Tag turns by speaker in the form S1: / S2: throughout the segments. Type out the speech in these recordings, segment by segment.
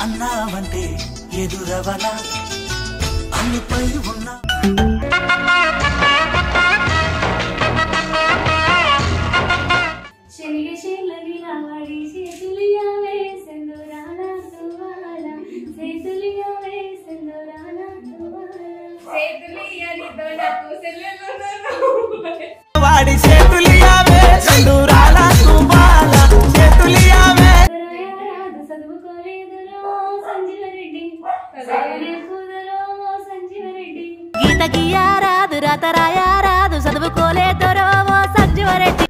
S1: అన్నావంటే ఎదురవన అన్నిపై ఉన్నా వాడి చేతులియావే సందురాల తుబాల చేతులియావే గీత గీయారాదు రత రాయారాదు చదువుకోలేదరో సంజీవరెడ్డి.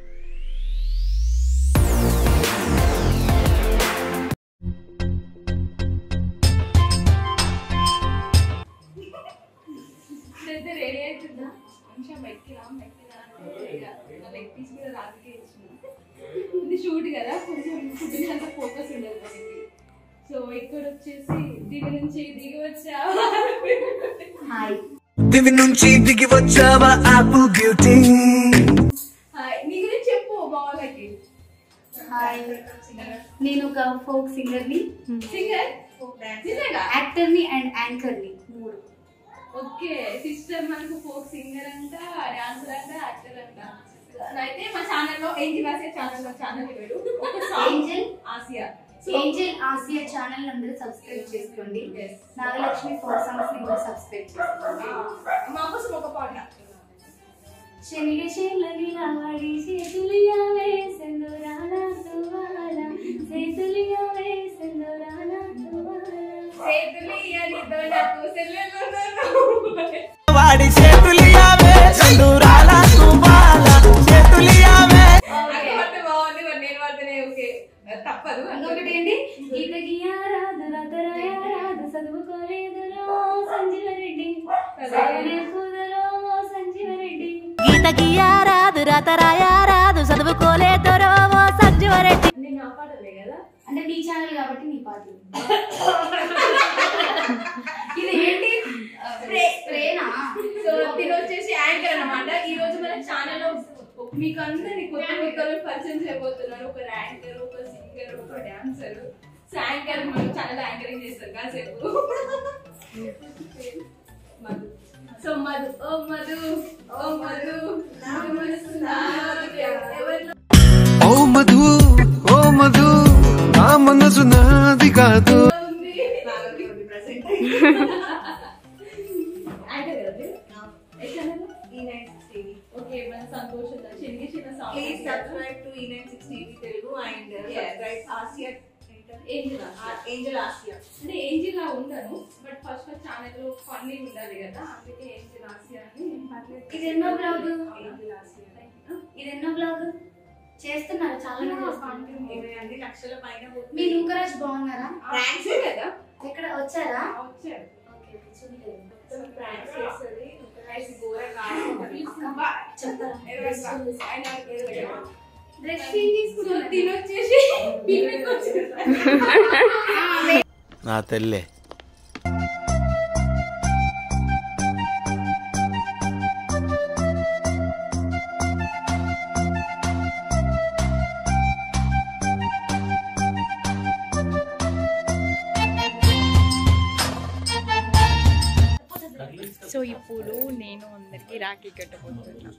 S2: షూట్ కదా కొంచెం ఫుడ్ ఫోకస్ ఉండదు మనకి. సో ఇక్కడ వచ్చేసి దివి నుంచి దిగి వచ్చావా దివి నుంచి దిగి వచ్చావా ఆపు బ్యూటీ. నీ గురించి చెప్పు బాగులకి.
S3: హాయ్, నేను ఒక ఫోక్ సింగర్ని,
S2: యాక్టర్ని
S3: అండ్ యాంకర్ని.
S2: ఓకే సిస్టర్ మనకు ఫోక్ సింగర్ అంట, డాన్సర్ అంట, యాక్టర్ అంట. అయితే మా ఛానల్లో ఏంజిల్ ఆసియా ఛానల్ పేరు
S3: ఏంజిల్ ఆసియా ఛానల్ అందరూ సబ్స్క్రైబ్ చేసుకోండి. నాగలక్ష్మి ఫోక్ సాంగ్స్ ని కూడా సబ్స్క్రైబ్ చేసుకోండి.
S2: మా కోసం ఒక పాట.
S3: శనిగే శేలని రావాడి చేతులియావే సందురాల తువాల చేతులియావే సందురాల తువాల
S2: చేతులియని దొడకు సెల్లును
S1: వాడి చేతులియావే సందురాల తువాల చేతులియావే.
S2: అంటే బాగుంది మరి నేను వాడితేనే ఓకే తప్పదు.
S3: ఇంకొకటి ఏంటి, గీత గీయారాదు రత రాయారాదు చదువుకోలేదురో సంజీవరెడ్డి చదవలేకుదరో సంజీవరెడ్డి.
S1: గీత గీయారాదు రత రాయారాదు చదువుకోలేదరో సంజీవరెడ్డి.
S2: నేను నా పాటలే కదా,
S3: అంటే నీ ఛానల్ కాబట్టి నీ పాటలు. ఇది ఏంటి స్ప్రేనా?
S2: సో తిను వచ్చేసి యాంకర్ అన్నమాట. ఈ రోజు మన ఛానల్లో మీకు అందరినీ కొత్త కొత్తలు పరిచయం చేయబోతున్నారు. ఒక యాంకర్, ఒక సింగర్, ఒక డాన్సర్. సో యాంకర్ మన ఛానల్ యాంకరింగ్ చేస్తారు కాసేపు. మధు. సో మధు ఓ మధు ఓ మధు నా మనసు
S4: ఓ మధు ఓ మధు నా మనసు నాది కాదు.
S2: Please subscribe to E96 TV Telugu and subscribe Asia Angel Asia. అంటే ఏంజిల్ లా ఉండను, బట్ ఫస్ట్ ఛానల్ లో ఫన్నీ ఉండాలి కదా, అందుకే ఏంజిల్ ఆసియా అని.
S3: ఇది ఎన్నో బ్లాగ్? ఇది ఎన్నో బ్లాగ్ చేస్తున్నారు? చాలా
S2: అన్ని లక్షల పైన.
S3: మీ నూకరాజ్ బాగున్నారా?
S2: ప్రాంక్స్ కదా,
S3: ఎక్కడ వచ్చారా?
S2: వచ్చారు.
S3: ఓకే చూడలేదు.
S2: ప్రాంక్స్ చేస్తది నూకరాజ్ ఘోరంగా
S4: నా తెల్లే
S5: సో ఇప్పుడు నేను అందరికి రాఖీ కట్టబోతున్నా.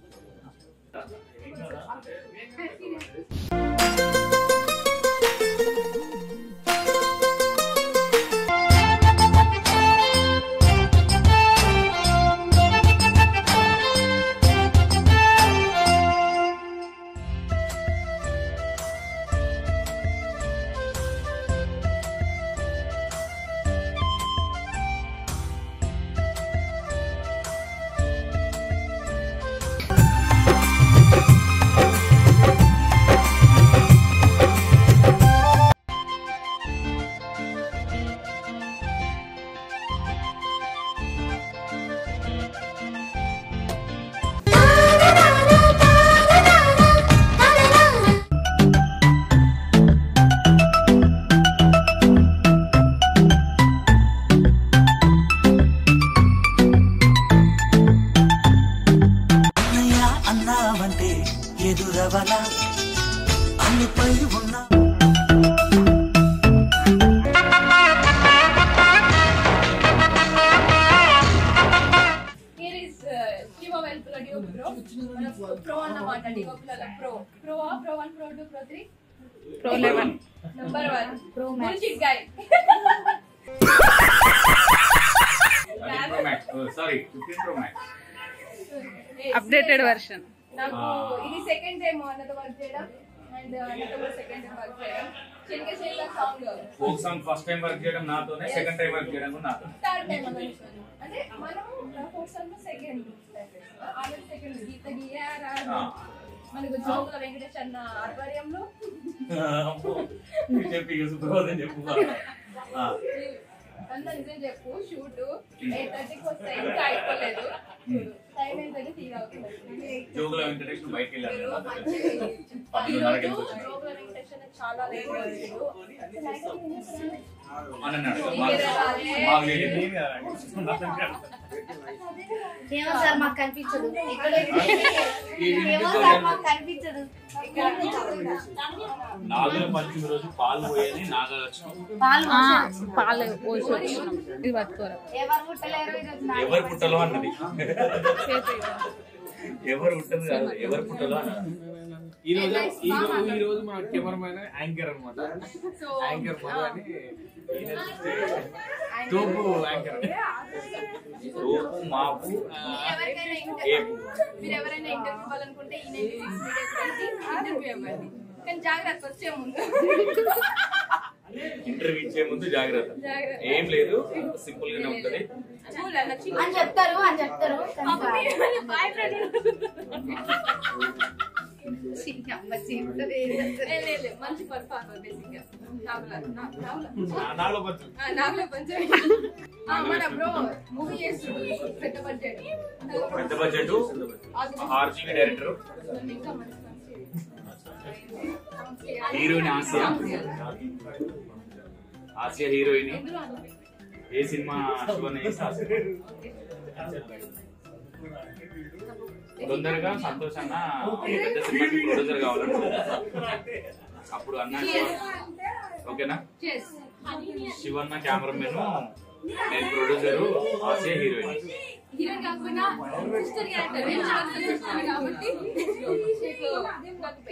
S1: ఎదురవన అన్నిపై ఉన్నా
S2: Pro అన్నమాట డివోపుల Pro 1 Pro 2 Pro 3
S5: Pro 11
S2: Number 1
S3: Pro Max.
S2: Bullshit guy.
S6: Pro Max. Oh, sorry, 15 Pro Max.
S5: Updated version.
S2: నాకు ఇది సెకండ్ టైం అన్నతో వర్క్ చేయడం అండ్ అన్నతో సెకండ్ టైం వర్క్ చేయడం. చిన్నగా చేసే song
S6: folk song first time work చేయడం నాతోనే, సెకండ్ టైం వర్క్ చేయడం కూడా నాతో.
S2: థర్డ్ టైం అంటే మనం ఫోక్ సాంగ్ లో సెకండ్ ఆల్రెడీ సెకండ్ గీత గీయారా మనకు జోగుల వెంకటేష్ అన్న ఆధ్వర్యంలో అంతా నిజం చెప్పు షూట్ 8:30కి వస్తే ఇంకా అయిపోలేదు టైం ఏంటంటే టీ అవుతుంది
S6: జోగుల వెంకటేష్ బయటికి వెళ్ళారు
S2: జోగుల వెంకటేష్ అన్న చాలా లేట్ వచ్చాడు
S3: ఏమో సార్ మాకు కనిపించదు ఏమో సార్ మాకు కనిపించదు
S6: నాగుల పంచమి రోజు పాలు పోయేది నాగలక్ష్మి
S5: పాలు పోసి వచ్చినాం. ఇది పట్టుకోరా.
S3: ఎవరు పుట్టలేరు ఈరోజు
S6: ఎవరు పుట్టలో అన్నది ఎవరు పుట్టదు కాదు ఎవరు పుట్టలో అన్నది.
S7: ఈ రోజు మన కెమెరామెన్ యాంకర్ అన్నమాట. యాంకర్ తోపు యాంకర్
S6: తోపు మాపు
S2: మీరు ఎవరైనా ఇంటర్వ్యూ ఇవ్వాలనుకుంటే ఈ 96 మీడియా ఇంటర్వ్యూ ఇవ్వండి కానీ జాగ్రత్త వచ్చే ముందు
S6: ఇంటర్వ్యూ ఇచ్చే ముందు జాగ్రత్త. ఏం లేదు, సింపుల్ గానే ఉంటది
S3: అని చెప్తారు
S2: మంచి పర్ఫార్మర్ బేసిక్ గా
S6: నాగుల
S2: పంచమి మన బ్రో మూవీ చేస్తుడు పెద్ద బడ్జెట్
S6: 6GB డైరెక్టర్,
S2: ఇంకా మంచి
S6: హీరోయిన్ ఆసియా హీరోయిన్. ఏ సినిమా తొందరగా సంతోష్ అన్న పెద్ద సినిమాకి ప్రొడ్యూసర్ కావాలని అప్పుడు అన్న ఓకేనా. శివన్న కెమెరామెన్, నేను ప్రొడ్యూసర్, ఆసియా హీరోయిన్.
S2: హీరోయిన్ కాకపోయినా సిస్టర్ క్యారెక్టర్ కాబట్టి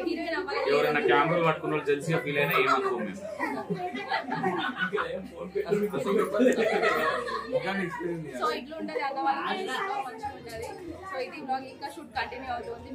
S2: హీరోయిన్ అవ్వాలి.
S6: ఎవరైనా కెమెరాలు పట్టుకున్న వాళ్ళు జెల్సీగా ఫీల్ అయినా ఏమనుకో మేము.
S2: సో ఇట్లా ఉంటది అన్నవాళ్ళు మంచిగా ఉంటది. సో ఇది బ్లాగ్ ఇంకా షూట్ కంటిన్యూ అవుతుంది.